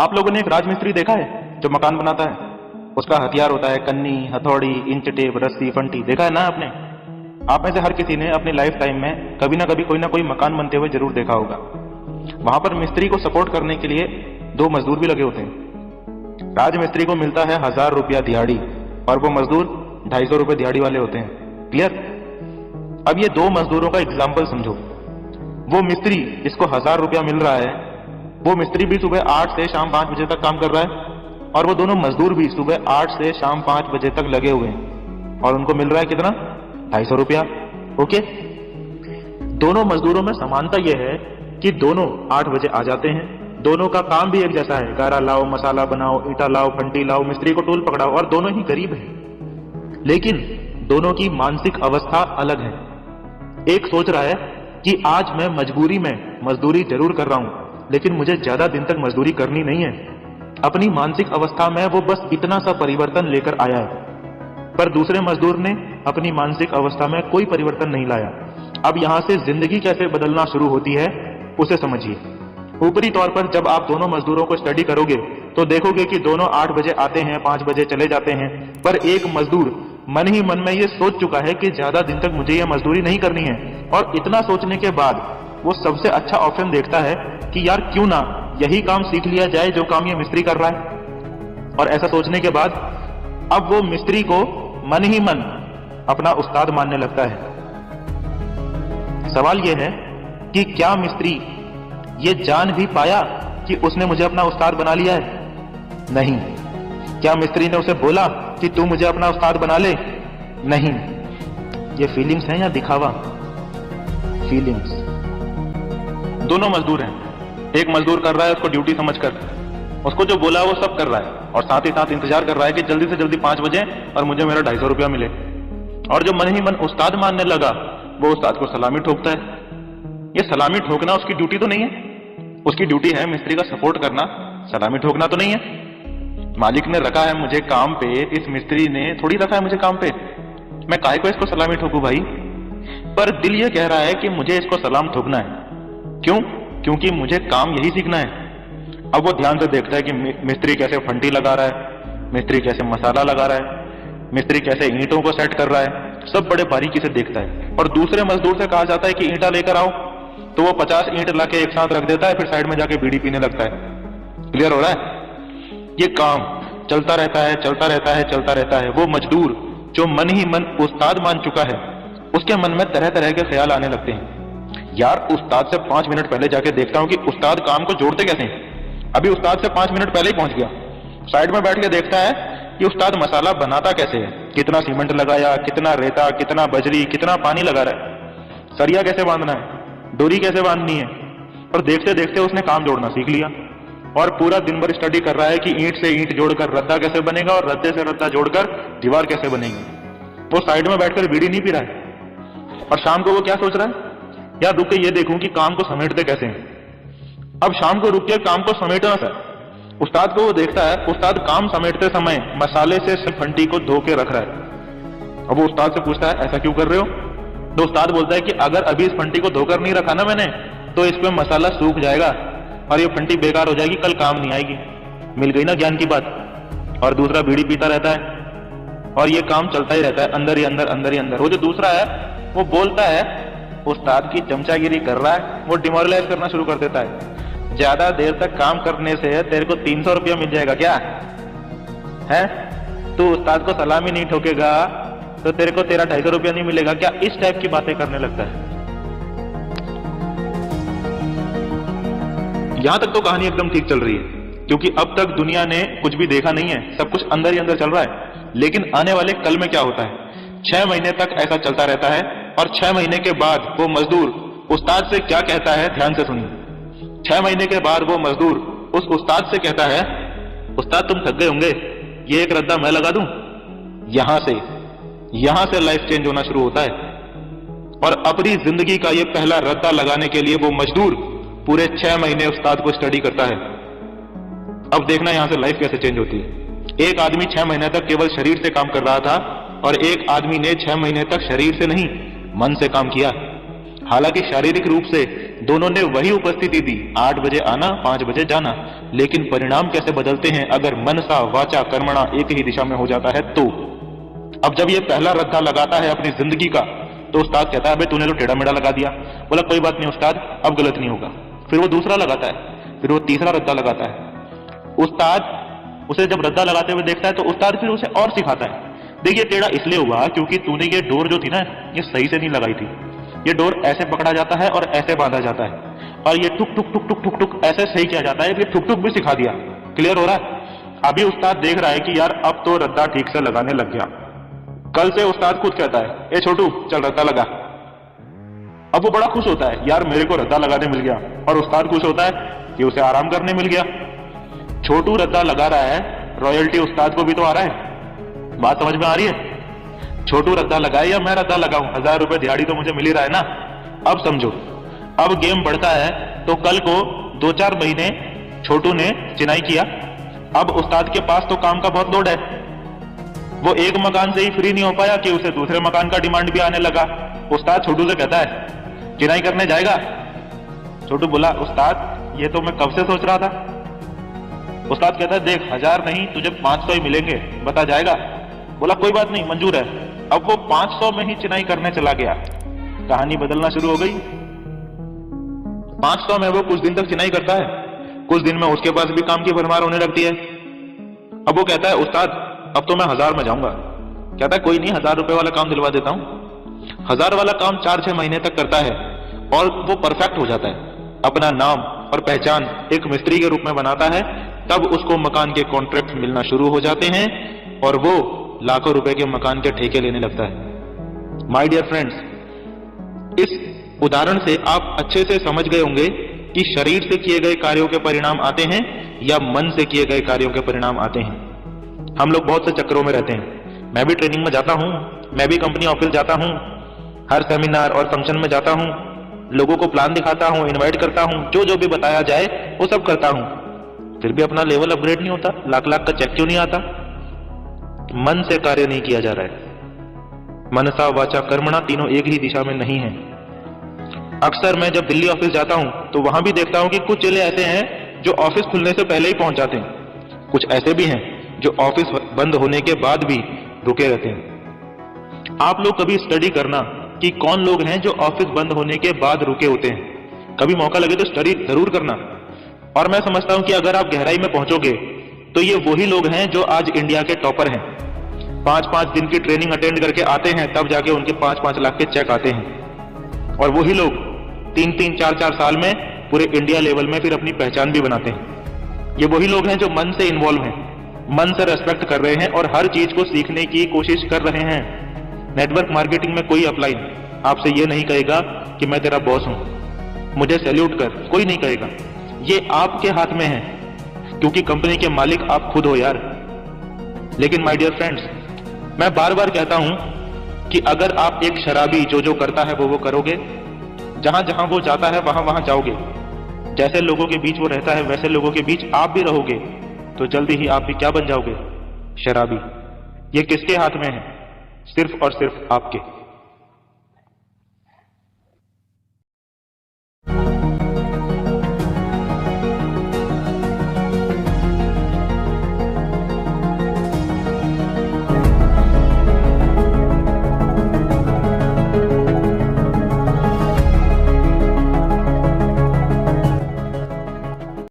आप लोगों ने एक राजमिस्त्री देखा है जो मकान बनाता है? उसका हथियार होता है कन्नी, हथौड़ी, इंच टेप, रस्सी, फंटी। देखा है ना आपने? आप में से हर किसी ने अपनी लाइफ टाइम में कभी ना कभी कोई ना कोई मकान बनते हुए जरूर देखा होगा। वहां पर मिस्त्री को सपोर्ट करने के लिए 2 मजदूर भी लगे होते हैं। राजमिस्त्री को मिलता है 1000 रुपया दिहाड़ी और वो मजदूर 250 रुपए दिहाड़ी वाले होते हैं। क्लियर? अब ये 2 मजदूरों का एग्जाम्पल समझो। वो मिस्त्री जिसको 1000 रुपया मिल रहा है, वो मिस्त्री भी सुबह 8 से शाम 5 बजे तक काम कर रहा है और वो दोनों मजदूर भी सुबह 8 से शाम 5 बजे तक लगे हुए हैं और उनको मिल रहा है कितना? 250 रुपया। ओके, दोनों मजदूरों में समानता यह है कि दोनों 8 बजे आ जाते हैं, दोनों का काम भी एक जैसा है, गारा लाओ, मसाला बनाओ, ईटा लाओ, फंटी लाओ, मिस्त्री को टूल पकड़ाओ, और दोनों ही गरीब हैं। लेकिन दोनों की मानसिक अवस्था अलग है। एक सोच रहा है कि आज मैं मजबूरी में मजदूरी जरूर कर रहा हूं लेकिन मुझे ज्यादा दिन तक मजदूरी करनी नहीं है। अपनी मानसिक अवस्था में वो बस इतना सा परिवर्तन लेकर आया है। पर दूसरे मजदूर ने अपनी मानसिक अवस्था में कोई परिवर्तन नहीं लाया। अब यहां से जिंदगी कैसे बदलना शुरू होती है उसे समझिए। ऊपरी तौर पर जब आप दोनों मजदूरों को स्टडी करोगे तो देखोगे कि दोनों 8 बजे आते हैं, 5 बजे चले जाते हैं, पर एक मजदूर मन ही मन में ये सोच चुका है कि ज्यादा दिन तक मुझे ये मजदूरी नहीं करनी है। और इतना सोचने के बाद वो सबसे अच्छा ऑप्शन देखता है कि यार क्यों ना यही काम सीख लिया जाए जो काम ये मिस्त्री कर रहा है। और ऐसा सोचने के बाद अब वो मिस्त्री को मन ही मन अपना उस्ताद मानने लगता है। सवाल यह है कि क्या मिस्त्री ये जान भी पाया कि उसने मुझे अपना उस्ताद बना लिया है? नहीं। क्या मिस्त्री ने उसे बोला कि तू मुझे अपना उस्ताद बना ले? नहीं। ये फीलिंग्स हैं या दिखावा? फीलिंग्स। दोनों मजदूर हैं। एक मजदूर कर रहा है उसको ड्यूटी समझकर, उसको जो बोला वो सब कर रहा है और साथ ही साथ इंतजार कर रहा है कि जल्दी से जल्दी 5 बजे और मुझे मेरा 250 रुपया मिले। और जो मन ही मन उस्ताद मानने लगा वो उस्ताद को सलामी ठोकता है। ये सलामी ठोकना उसकी ड्यूटी तो नहीं है। उसकी ड्यूटी है मिस्त्री का सपोर्ट करना, सलामी ठोकना तो नहीं है। मालिक ने रखा है मुझे काम पे, इस मिस्त्री ने थोड़ी रखा है मुझे काम पे। मैं काहे को इसको सलामी ठोकूं भाई? पर दिल ये कह रहा है कि मुझे इसको सलाम ठोकना है। क्यों? क्योंकि मुझे काम यही सीखना है। अब वो ध्यान से देखता है कि मिस्त्री कैसे फंटी लगा रहा है, मिस्त्री कैसे मसाला लगा रहा है, मिस्त्री कैसे ईंटों को सेट कर रहा है, सब बड़े बारीकी से देखता है। और दूसरे मजदूर से कहा जाता है कि ईंटा लेकर आओ तो वो 50 ईंट लाके एक साथ रख देता है, फिर साइड में जाके बीड़ी पीने लगता है। क्लियर हो रहा है? ये काम चलता रहता है, चलता रहता है, चलता रहता है। वो मजदूर जो मन ही मन उस्ताद मान चुका है उसके मन में तरह तरह के ख्याल आने लगते हैं। यार उस्ताद से 5 मिनट पहले जाके देखता हूं कि उस्ताद काम को जोड़ते कैसे हैं। अभी उस्ताद से 5 मिनट पहले ही पहुंच गया। साइड में बैठ के देखता है कि उस्ताद मसाला बनाता कैसे है, कितना सीमेंट लगाया, कितना रेता, कितना बजरी, कितना पानी लगा रहा है, सरिया कैसे बांधना है, डोरी कैसे बांधनी है। और देखते देखते उसने काम जोड़ना सीख लिया और पूरा दिन भर स्टडी कर रहा है कि ईंट से ईंट जोड़कर रद्दा कैसे बनेगा और रद्दे से रद्दा जोड़कर दीवार कैसे बनेगी। वो साइड में बैठकर बीड़ी नहीं पी रहा है। और शाम को वो क्या सोच रहा है? यार रुक के ये देखूं कि काम को समेटते कैसे हैं। अब शाम को रुक के काम को समेटना था। उस्ताद को वो देखता है, उस्ताद काम समेटते समय मसाले से फंटी को धो के रख रहा है। अब वो उस्ताद से पूछता है ऐसा क्यों कर रहे हो? तो उस्ताद बोलता है कि अगर अभी इस फंटी को धोकर नहीं रखा ना मैंने तो इस पे मसाला सूख जाएगा और ये फंटी बेकार हो जाएगी, कल काम नहीं आएगी। मिल गई ना ज्ञान की बात। और दूसरा बीड़ी पीता रहता है और ये काम चलता ही रहता है, अंदर ही अंदर, अंदर ही अंदर। वो जो दूसरा है वो बोलता है उस्ताद की चमचागिरी कर रहा है, वो डिमोरलाइज करना शुरू कर देता है। ज्यादा देर तक काम करने से तेरे को 300 रुपया मिल जाएगा क्या है? तू उस्ताद को सलामी नहीं ठोकेगा तो तेरे को तेरा 250 रुपया नहीं मिलेगा क्या? इस टाइप की बातें करने लगता है। यहां तक तो कहानी एकदम ठीक चल रही है क्योंकि अब तक दुनिया ने कुछ भी देखा नहीं है, सब कुछ अंदर ही अंदर चल रहा है। लेकिन आने वाले कल में क्या होता है? 6 महीने तक ऐसा चलता रहता है और 6 महीने के बाद वो मजदूर उस्ताद से क्या कहता है ध्यान से सुनिए। 6 महीने के बाद वो मजदूर उस उस्ताद से कहता है उस्ताद तुम थक गए होंगे, ये एक रद्दा मैं लगा दूं। यहां से लाइफ चेंज होना शुरू होता है और अपनी जिंदगी का ये पहला रद्दा लगाने के लिए वो मजदूर पूरे 6 महीने उस्ताद को स्टडी करता है। अब देखना यहां से लाइफ कैसे चेंज होती है। एक आदमी 6 महीने तक केवल शरीर से काम कर रहा था और एक आदमी ने 6 महीने तक शरीर से नहीं मन से काम किया। हालांकि शारीरिक रूप से दोनों ने वही उपस्थिति दी, 8 बजे आना, 5 बजे जाना, लेकिन परिणाम कैसे बदलते हैं अगर मनसा वाचा कर्मणा एक ही दिशा में हो जाता है तो। अब जब ये पहला रद्दा लगाता है अपनी जिंदगी का, तो उस्ताद कहता है, अबे तूने तो टेढ़ा मेढ़ा लगा दिया। बोला कोई बात नहीं उस्ताद, अब गलत नहीं होगा। फिर वो दूसरा लगाता है, फिर वो तीसरा रद्दा लगाता है। उस्ताद उसे जब रद्दा लगाते हुए देखता है तो उस्ताद फिर उसे और सिखाता है, देखिए टेढ़ा इसलिए हुआ क्योंकि तूने ये डोर जो थी ना, ये सही से नहीं लगाई थी। ये डोर ऐसे पकड़ा जाता है और ऐसे बांधा जाता है, और ये टुक टुक टुक टुक टुक टुक ऐसे सही किया जाता है। ये टुक टुक भी सिखा दिया। क्लियर हो रहा है? अभी उस्ताद देख रहा है कि यार अब तो रद्दा ठीक से लगाने लग गया। कल से उस्ताद खुद कहता है, ए छोटू चल रद्दा लगा। अब वो बड़ा खुश होता है, यार मेरे को रद्दा लगाने मिल गया, और उस्ताद खुश होता है कि उसे आराम करने मिल गया। छोटू रद्दा लगा रहा है, रॉयल्टी उस्ताद को भी तो आ रहा है। बात समझ में आ रही है? छोटू रद्दा लगाए या मैं रद्दा लगाऊं, 1000 रुपए दिहाड़ी तो मुझे मिल ही रहा है ना। अब समझो, अब गेम बढ़ता है तो कल को 2-4 महीने छोटू ने चिनाई किया। अब उस्ताद के पास तो काम का बहुत लोड है, वो एक मकान से ही फ्री नहीं हो पाया कि उसे दूसरे मकान का डिमांड भी आने लगा। उस्ताद छोटू से कहता है, चिनाई करने जाएगा? छोटू बोला, उस्ताद ये तो मैं कब से सोच रहा था। उस्ताद कहता है, देख 1000 नहीं तुझे 500 ही मिलेंगे, बता जाएगा? बोला कोई बात नहीं, मंजूर है। अब वो 500 में ही चिनाई करने चला गया। कहानी बदलना शुरू हो गई। 500 में वो कुछ दिन तक चिनाई करता है, कुछ दिन में उसके पास भी काम की भरमार होने लगती है। अब वो कहता है, उस्ताद अब तो मैं 1000 में जाऊंगा। कहता है कोई नहीं, 1000 रुपए वाला काम दिलवा देता हूं। 1000 वाला काम 4-6 महीने तक करता है और वो परफेक्ट हो जाता है। अपना नाम और पहचान एक मिस्त्री के रूप में बनाता है। तब उसको मकान के कॉन्ट्रैक्ट मिलना शुरू हो जाते हैं और वो लाखों रुपए के मकान के ठेके लेने लगता है। माय डियर फ्रेंड्स, इस उदाहरण से आप अच्छे से समझ गए होंगे कि शरीर से किए गए कार्यों के परिणाम आते हैं या मन से किए गए कार्यों के परिणाम आते हैं। हम लोग बहुत से चक्करों में रहते हैं। मैं भी ट्रेनिंग में जाता हूं, मैं भी कंपनी ऑफिस जाता हूं, हर सेमिनार और फंक्शन में जाता हूं, लोगों को प्लान दिखाता हूं, इनवाइट करता हूं, जो भी बताया जाए वो सब करता हूं, फिर भी अपना लेवल अपग्रेड नहीं होता। लाख लाख का चेक क्यों नहीं आता? मन से कार्य नहीं किया जा रहा है। मनसा वाचा कर्मणा तीनों एक ही दिशा में नहीं है। अक्सर मैं जब दिल्ली ऑफिस जाता हूं तो वहां भी देखता हूं कि कुछ चेले ऐसे हैं जो ऑफिस खुलने से पहले ही पहुंच जाते हैं, कुछ ऐसे भी हैं जो ऑफिस बंद होने के बाद भी रुके रहते हैं। आप लोग कभी स्टडी करना कि कौन लोग हैं जो ऑफिस बंद होने के बाद रुके होते हैं। कभी मौका लगे तो स्टडी जरूर करना। और मैं समझता हूं कि अगर आप गहराई में पहुंचोगे तो ये वही लोग हैं जो आज इंडिया के टॉपर हैं। 5-5 दिन की ट्रेनिंग अटेंड करके आते हैं, तब जाके उनके 5-5 लाख के चेक आते हैं। और वही लोग 3-3, 4-4 साल में पूरे इंडिया लेवल में फिर अपनी पहचान भी बनाते हैं। ये वही लोग हैं जो मन से इन्वॉल्व हैं, मन से रेस्पेक्ट कर रहे हैं और हर चीज को सीखने की कोशिश कर रहे हैं। नेटवर्क मार्केटिंग में कोई अपलाइन आपसे ये नहीं कहेगा कि मैं तेरा बॉस हूं, मुझे सैल्यूट कर, कोई नहीं कहेगा। ये आपके हाथ में है क्योंकि कंपनी के मालिक आप खुद हो यार। लेकिन माय डियर फ्रेंड्स, मैं बार बार कहता हूं कि अगर आप एक शराबी जो करता है वो करोगे, जहां जहां वो जाता है वहां वहां जाओगे, जैसे लोगों के बीच वो रहता है वैसे लोगों के बीच आप भी रहोगे, तो जल्दी ही आप भी क्या बन जाओगे? शराबी। ये किसके हाथ में है? सिर्फ और सिर्फ आपके।